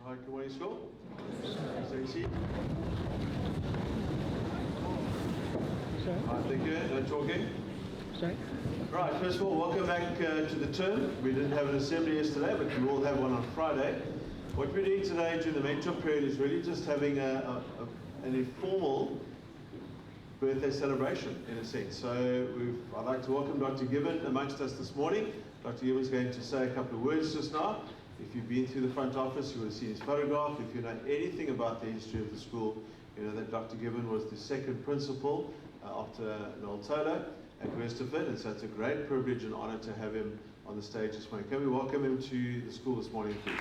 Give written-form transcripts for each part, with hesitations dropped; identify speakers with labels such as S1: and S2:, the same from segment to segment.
S1: Hi, good morning, school. Stacey.
S2: Sorry?
S1: Hi, thank you. No talking.
S2: Sorry?
S1: Right, first of all, welcome back to the term. We didn't have an assembly yesterday, but we will have one on Friday. What we're doing today during the mentor period is really just having an informal birthday celebration, in a sense. So I'd like to welcome Dr. Gibbon amongst us this morning. Dr. Gibbon's going to say a couple of words just now. If you've been through the front office, you will have seen his photograph. If you know anything about the history of the school, you know that Dr. Gibbon was the second principal after Noel Taylor at Westerford, and so it's a great privilege and honor to have him on the stage this morning. Can we welcome him to the school this morning, please?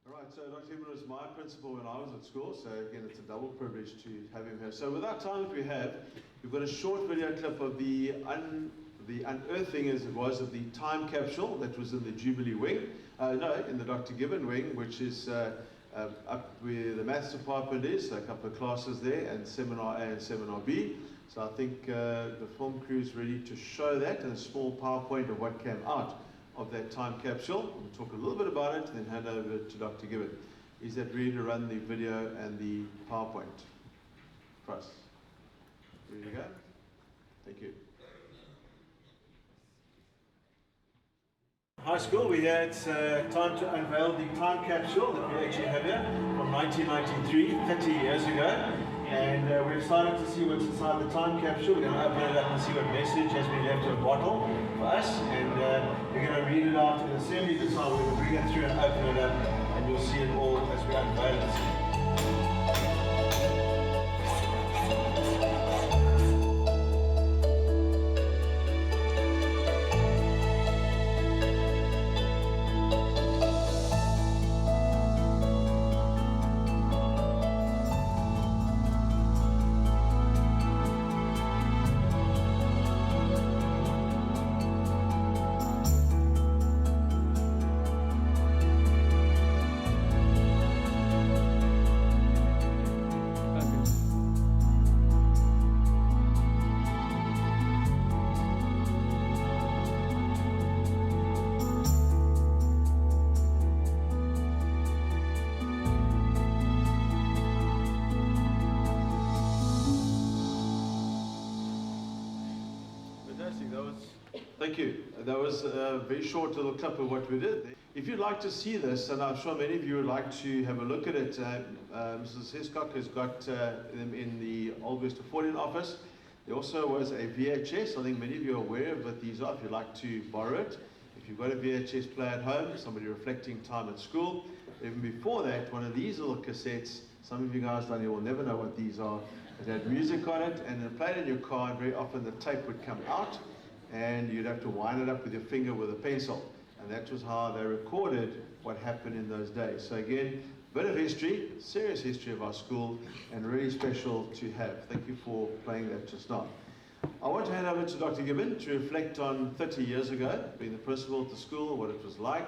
S1: Alright, so Dr. Gibbon was my principal when I was at school, so again it's a double privilege to have him here. So with our time that we have, we've got a short video clip of the unearthing, as it was, of the time capsule that was in the Jubilee wing, in the Dr. Gibbon wing, which is up where the maths department is, so a couple of classes there, and Seminar A and Seminar B. So I think the film crew is ready to show that, and a small PowerPoint of what came out of that time capsule. We'll talk a little bit about it, then hand over to Dr. Gibbon. Is that ready to run the video and the PowerPoint? Press. Ready to go? Thank you. High school, we had time to unveil the time capsule that we actually have here from 1993, 30 years ago. And we're excited to see what's inside the time capsule. We're going to open it up and see what message has been left in a bottle for us. And we're going to read it out in assembly this time. We're going to bring it through and open it up, and you'll see it all as we unveil it. Thank you. That was a very short little clip of what we did. If you'd like to see this, and I'm sure many of you would like to have a look at it, Mrs. Hiscock has got them in the Old Westerfordian office. There also was a VHS. I think many of you are aware of what these are if you'd like to borrow it. If you've got a VHS player at home, somebody reflecting time at school. Even before that, one of these little cassettes, some of you guys down here will never know what these are. It had music on it, and it played in your car, and very often the tape would come out, and you'd have to wind it up with your finger with a pencil. And that was how they recorded what happened in those days. So again, a bit of history, serious history of our school, and really special to have. Thank you for playing that just now. I want to hand over to Dr. Gibbon to reflect on 30 years ago, being the principal at the school, what it was like,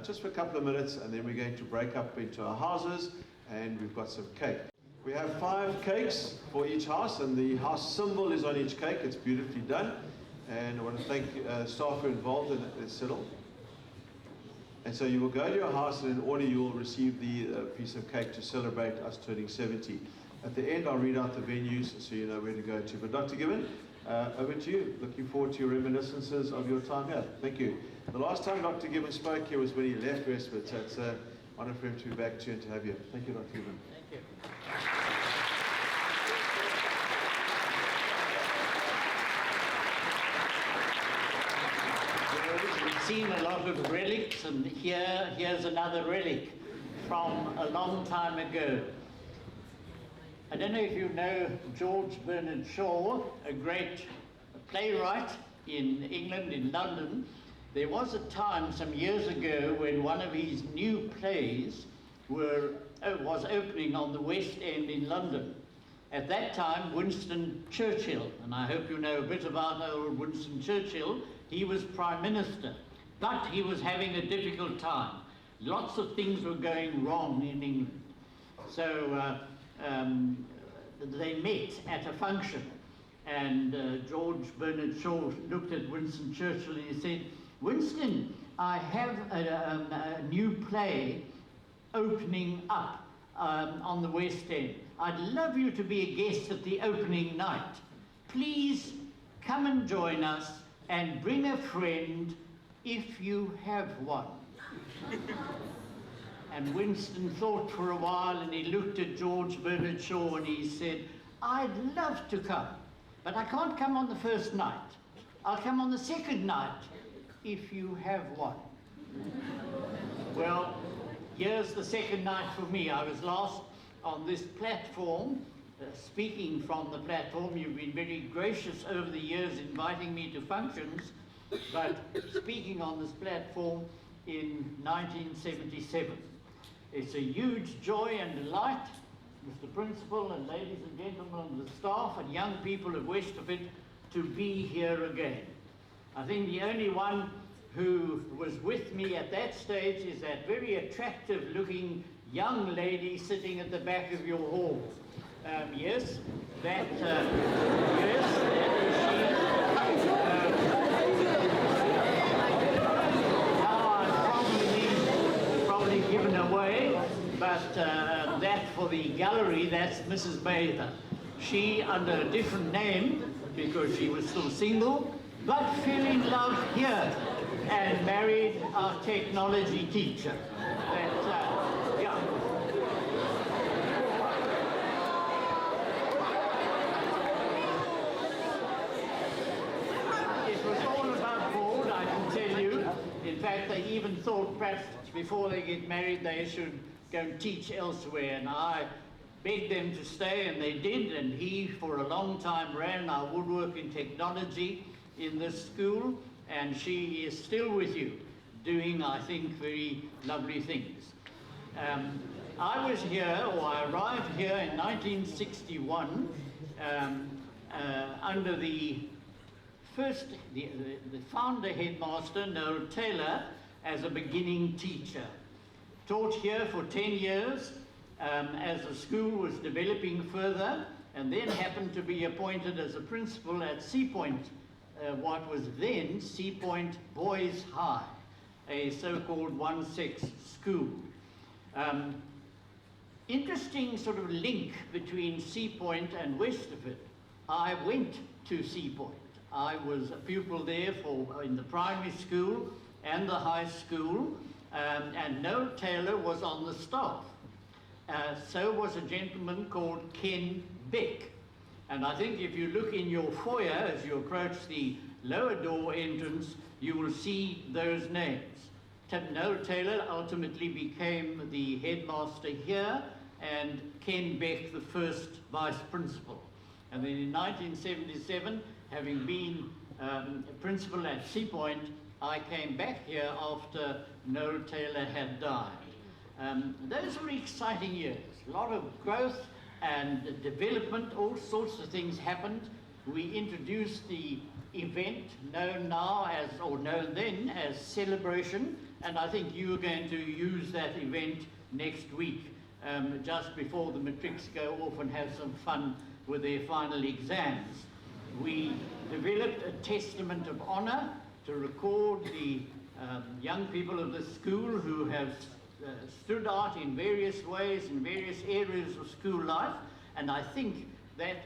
S1: just for a couple of minutes, and then we're going to break up into our houses, and we've got some cake. We have 5 cakes for each house, and the house symbol is on each cake. It's beautifully done. And I want to thank staff who are involved in it. Let's settle. And so you will go to your house, and in order you will receive the piece of cake to celebrate us turning 70. At the end, I'll read out the venues so you know where to go to. But Dr. Gibbon, over to you. Looking forward to your reminiscences of your time here. Thank you. The last time Dr. Gibbon spoke here was when he left Westerford, so it's an honor for him to be back to you and to have you. Thank you, Dr. Gibbon.
S3: Thank you. Seen a lot of relics, and here's another relic from a long time ago. I don't know if you know George Bernard Shaw, a great playwright in England, in London. There was a time some years ago when one of his new plays was opening on the West End in London. At that time, Winston Churchill, and I hope you know a bit about old Winston Churchill, he was Prime Minister. But he was having a difficult time. Lots of things were going wrong in England. So they met at a function, and George Bernard Shaw looked at Winston Churchill and he said, "Winston, I have a new play opening up on the West End. I'd love you to be a guest at the opening night. Please come and join us and bring a friend if you have one." And Winston thought for a while, and he looked at George Bernard Shaw and he said, "I'd love to come, but I can't come on the first night. I'll come on the second night if you have one." Well, here's the second night for me. I was last on this platform, speaking from the platform. You've been very gracious over the years inviting me to functions, but speaking on this platform in 1977. It's a huge joy and delight, Mr. Principal and ladies and gentlemen of the staff and young people of Westerford, to be here again. I think the only one who was with me at that stage is that very attractive looking young lady sitting at the back of your hall. Yes, that is she. Now I'm probably given away, but that for the gallery, that's Mrs. Mather. She, under a different name, because she was still single, but fell in love here and married our technology teacher. Yeah. It was all above board, I can tell you. In fact, they even thought perhaps before they get married they should go and teach elsewhere, and I begged them to stay, and they did, and he for a long time ran our woodworking technology in this school, and she is still with you, doing, I think, very lovely things. I was here, or I arrived here in 1961 under the founder headmaster, Noel Taylor, as a beginning teacher. Taught here for 10 years as the school was developing further, and then happened to be appointed as a principal at Sea Point, what was then Sea Point Boys High, a so-called one-sex school. Interesting sort of link between Sea Point and Westerford. I went to Sea Point. I was a pupil there in the primary school and the high school, and Noel Taylor was on the staff. So was a gentleman called Ken Beck. And I think if you look in your foyer as you approach the lower door entrance, you will see those names. Noel Taylor ultimately became the headmaster here, and Ken Beck the first vice principal. And then in 1977, having been principal at Sea Point, I came back here after Noel Taylor had died. Those were exciting years. A lot of growth and development, all sorts of things happened. We introduced the event known now as, or known then as, Celebration, and I think you are going to use that event next week, just before the matrics go off and have some fun with their final exams. We developed a testament of honor to record the young people of the school who have stood out in various ways in various areas of school life, and I think that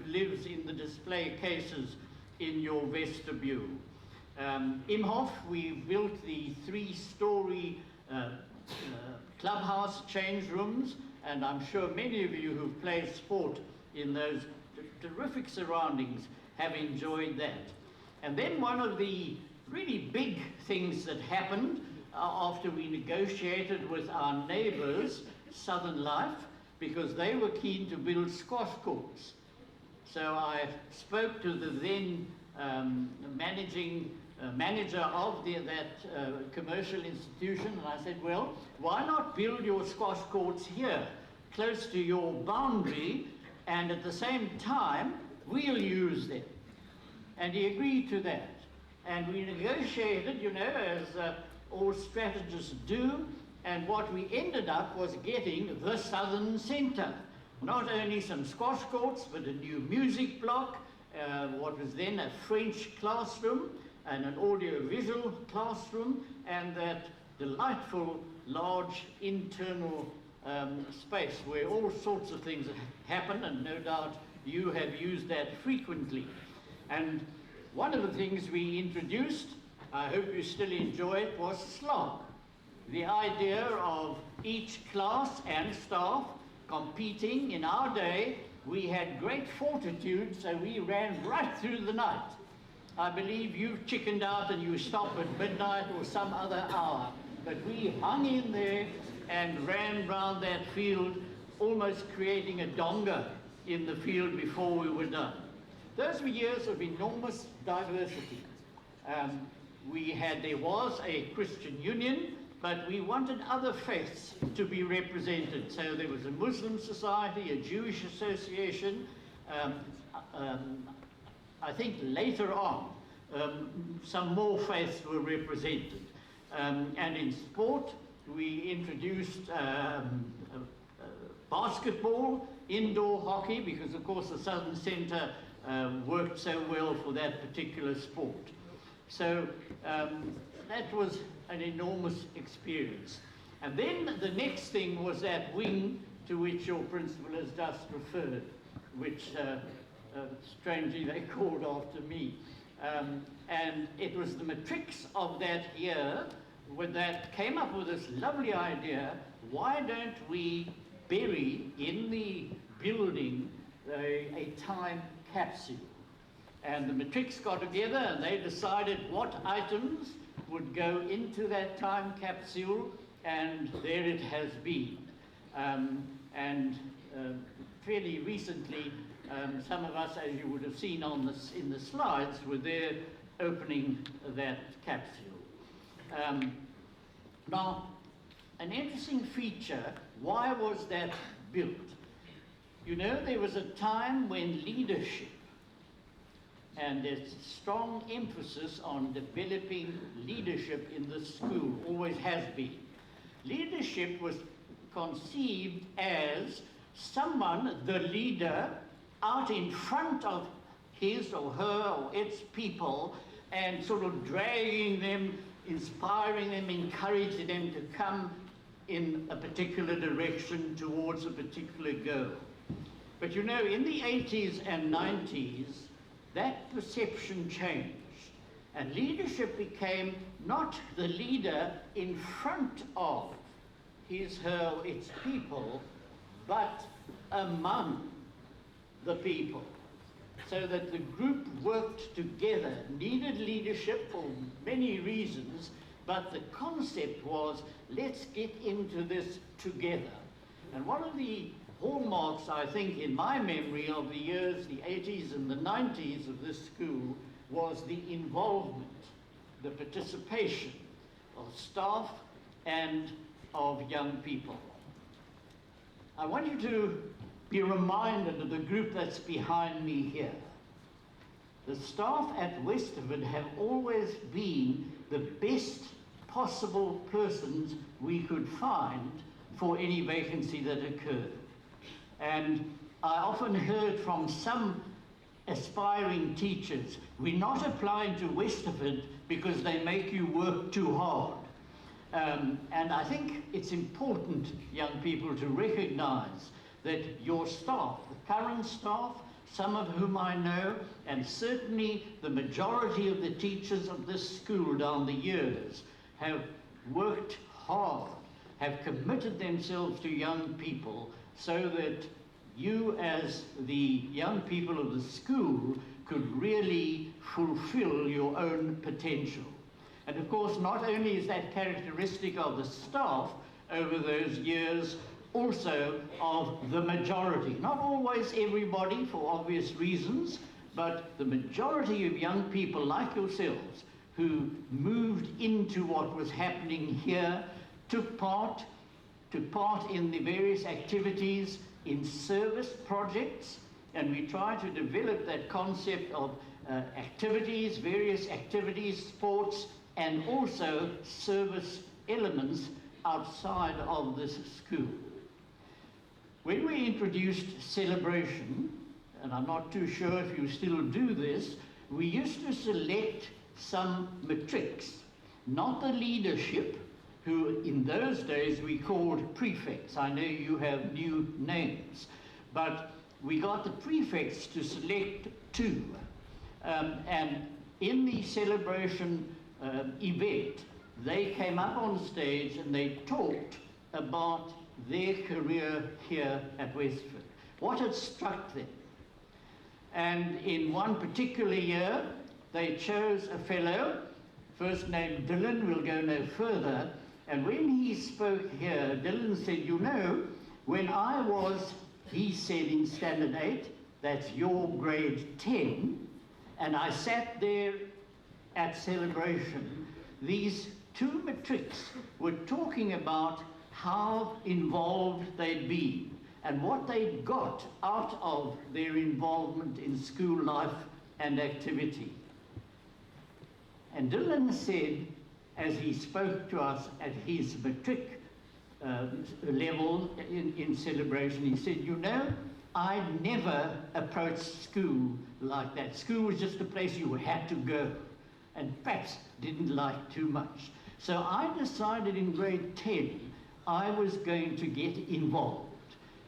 S3: lives in the display cases in your vestibule. Imhoff, we built the 3-story clubhouse change rooms, and I'm sure many of you who've played sport in those terrific surroundings have enjoyed that. And then one of the really big things that happened after we negotiated with our neighbours, Southern Life, because they were keen to build squash courts. So I spoke to the then manager of that commercial institution, and I said, well, why not build your squash courts here, close to your boundary, and at the same time, we'll use them. And he agreed to that. And we negotiated, you know, as all strategists do, and what we ended up was getting the Southern Centre, not only some squash courts, but a new music block, what was then a French classroom, and an audio-visual classroom, and that delightful large internal space where all sorts of things happen, and no doubt you have used that frequently. And one of the things we introduced, I hope you still enjoy it, was slog. The idea of each class and staff competing. In our day, we had great fortitude, so we ran right through the night. I believe you chickened out and you stopped at midnight or some other hour. But we hung in there and ran round that field, almost creating a donga in the field before we were done. Those were years of enormous diversity. There was a Christian Union, but we wanted other faiths to be represented. So there was a Muslim society, a Jewish association. I think later on, some more faiths were represented. And in sport, we introduced basketball, indoor hockey, because of course the Southern Centre worked so well for that particular sport. So that was an enormous experience. And then the next thing was that wing to which your principal has just referred, which strangely they called after me. And it was the matrix of that year that came up with this lovely idea: why don't we bury in the building a time capsule? And the matrix got together and they decided what items would go into that time capsule, and there it has been. Fairly recently, some of us, as you would have seen in the slides, were there opening that capsule. Now, an interesting feature, why was that built? You know, there was a time when leadership, and there's strong emphasis on developing leadership in the school, always has been. Leadership was conceived as someone, the leader, out in front of his or her or its people, and sort of dragging them, inspiring them, encouraging them to come in a particular direction towards a particular goal. But you know, in the 80s and 90s, that perception changed, and leadership became not the leader in front of his, her, or its people, but among the people, so that the group worked together, needed leadership for many reasons, but the concept was, let's get into this together. And one of the hallmarks, I think, in my memory of the years, the 80s and the 90s of this school, was the involvement, the participation of staff and of young people. I want you to be reminded of the group that's behind me here. The staff at Westerford have always been the best possible persons we could find for any vacancy that occurred. And I often heard from some aspiring teachers, we're not applying to Westerford because they make you work too hard. And I think it's important, young people, to recognize that your staff, the current staff, some of whom I know, and certainly the majority of the teachers of this school down the years, have worked hard, have committed themselves to young people, so that you as the young people of the school could really fulfill your own potential. And of course, not only is that characteristic of the staff over those years, also of the majority. Not always everybody, for obvious reasons, but the majority of young people like yourselves who moved into what was happening here, took part in the various activities, in service projects, and we try to develop that concept of activities, various activities, sports, and also service elements outside of this school. when we introduced celebration, and I'm not too sure if you still do this, we used to select some matrics, not the leadership, who in those days we called prefects. I know you have new names, but we got the prefects to select two. And in the celebration event, they came up on stage and they talked about their career here at Westerford, what had struck them. And in one particular year, they chose a fellow, first named Dylan, we'll go no further, and when he spoke here, Dylan said, you know, when I was, he said in Standard 8, that's your grade 10, and I sat there at celebration, these two matrics were talking about how involved they'd been and what they'd got out of their involvement in school life and activity. And Dylan said, as he spoke to us at his matric level in celebration, he said, you know, I never approached school like that. School was just a place you had to go, and perhaps didn't like too much. So I decided in grade 10 I was going to get involved.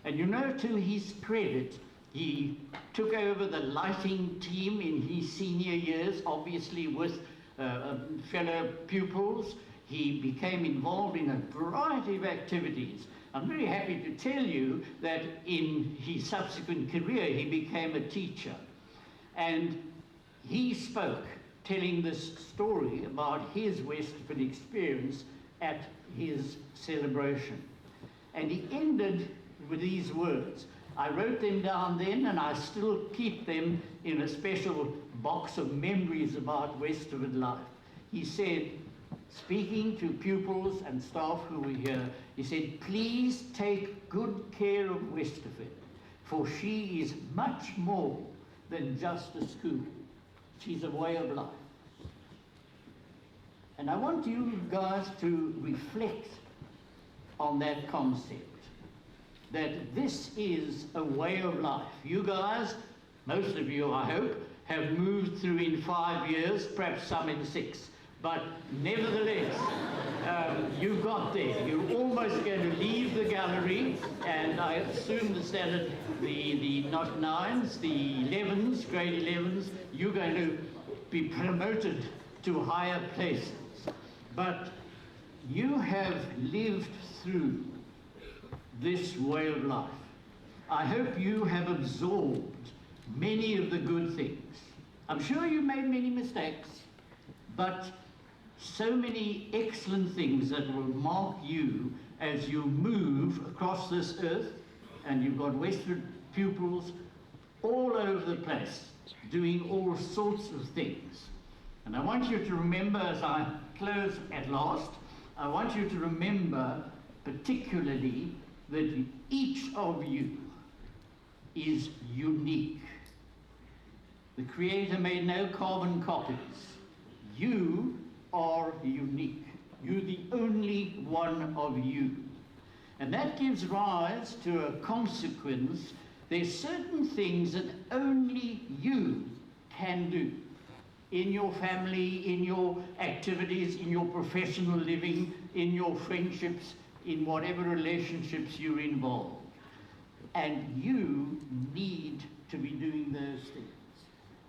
S3: And you know, to his credit, he took over the lighting team in his senior years, obviously with fellow pupils. He became involved in a variety of activities. I'm very happy to tell you that in his subsequent career, he became a teacher. And he spoke, telling this story about his Westerford experience at his celebration. And he ended with these words. I wrote them down then, and I still keep them in a special box of memories about Westerford life. He said, speaking to pupils and staff who were here, he said, please take good care of Westerford, for she is much more than just a school. She's a way of life. And I want you guys to reflect on that concept, that this is a way of life. You guys, most of you I hope, have moved through in 5 years, perhaps some in 6. But nevertheless, you got there. You're almost going to leave the gallery, and I assume the not 9s, the 11s, grade 11s, you're going to be promoted to higher places. But you have lived through this way of life. I hope you have absorbed many of the good things. I'm sure you made many mistakes, but so many excellent things that will mark you as you move across this earth, and you've got Westford pupils all over the place doing all sorts of things. And I want you to remember, as I close at last, I want you to remember particularly that each of you is unique. The Creator made no carbon copies. You are unique. You're the only one of you. And that gives rise to a consequence. There's certain things that only you can do in your family, in your activities, in your professional living, in your friendships, in whatever relationships you're involved. And you need to be doing those things.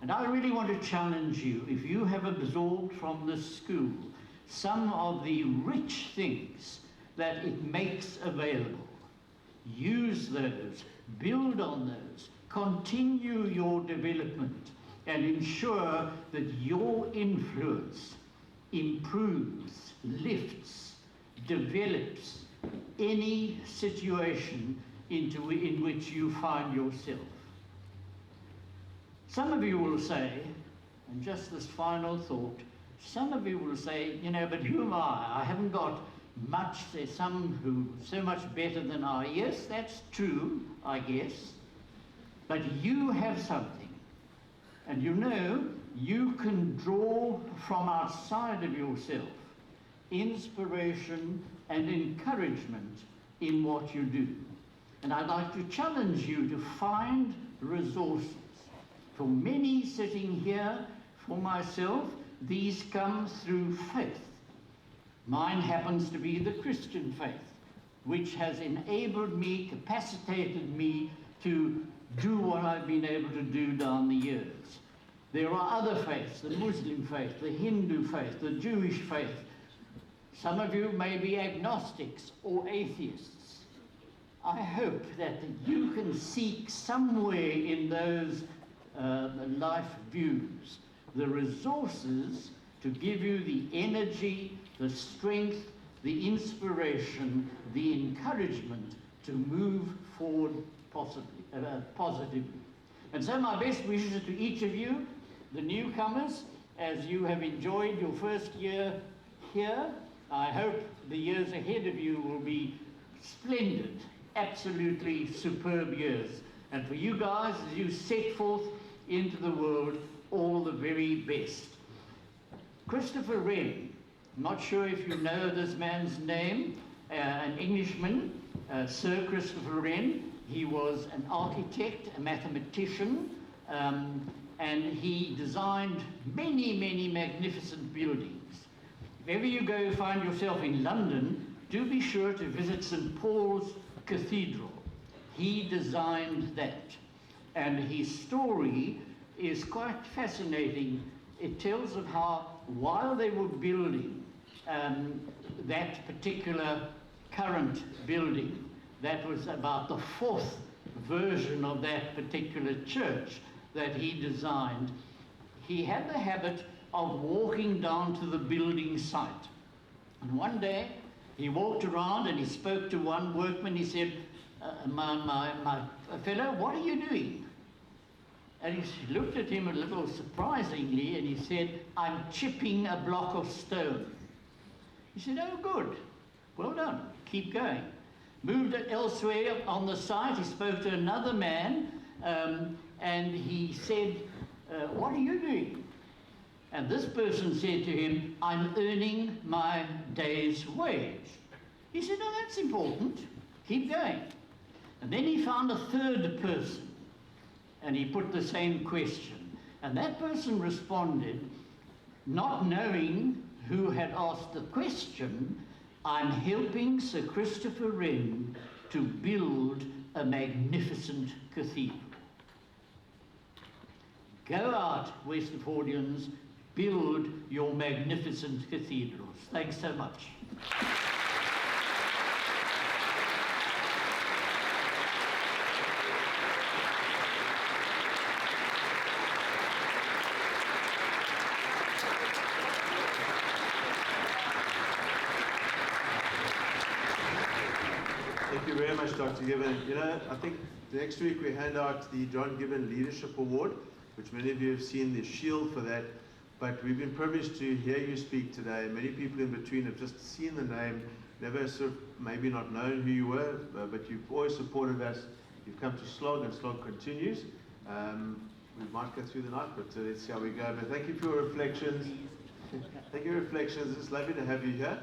S3: And I really want to challenge you, if you have absorbed from this school some of the rich things that it makes available, use those, build on those, continue your development, and ensure that your influence improves, lifts, develops any situation in which you find yourself. Some of you will say, and just this final thought, some of you will say, you know, but who am I? I haven't got much. There's some who are so much better than I. Yes, that's true, I guess. But you have something. And you know, you can draw from outside of yourself inspiration and encouragement in what you do. And I'd like to challenge you to find resources. For many sitting here, for myself, these come through faith. Mine happens to be the Christian faith, which has enabled me, capacitated me to do what I've been able to do down the years. There are other faiths, the Muslim faith, the Hindu faith, the Jewish faith. Some of you may be agnostics or atheists. I hope that you can seek somewhere in those life views the resources to give you the energy, the strength, the inspiration, the encouragement to move forward positively. And so my best wishes to each of you, the newcomers, as you have enjoyed your first year here. I hope the years ahead of you will be splendid, absolutely superb years. And for you guys, as you set forth into the world, all the very best. Christopher Wren, I'm not sure if you know this man's name, an Englishman, Sir Christopher Wren. He was an architect, a mathematician, and he designed many, many magnificent buildings. If ever you go find yourself in London, do be sure to visit St. Paul's Cathedral. He designed that. And his story is quite fascinating. It tells of how, while they were building that particular current building, that was about the fourth version of that particular church that he designed, he had the habit of walking down to the building site. And one day, he walked around and he spoke to one workman. He said, my fellow, what are you doing? And he looked at him a little surprisingly and he said, I'm chipping a block of stone. He said, oh, good. Well done. Keep going. Moved it elsewhere on the site. He spoke to another man and he said, what are you doing? And this person said to him, I'm earning my day's wage. He said, oh, that's important. Keep going. And then he found a third person and he put the same question. And that person responded, not knowing who had asked the question, I'm helping Sir Christopher Wren to build a magnificent cathedral. Go out, Westerfordians, build your magnificent cathedrals. Thanks so much.
S1: Thank you very much, Dr. Gibbon. You know, I think next week we hand out the John Gibbon Leadership Award, which many of you have seen the shield for that. But we've been privileged to hear you speak today. Many people in between have just seen the name, never sort of maybe not known who you were, but you've always supported us. You've come to Slog, and Slog continues. We might go through the night, but let's see how we go. But thank you for your reflections. Thank you for your reflections. It's lovely to have you here.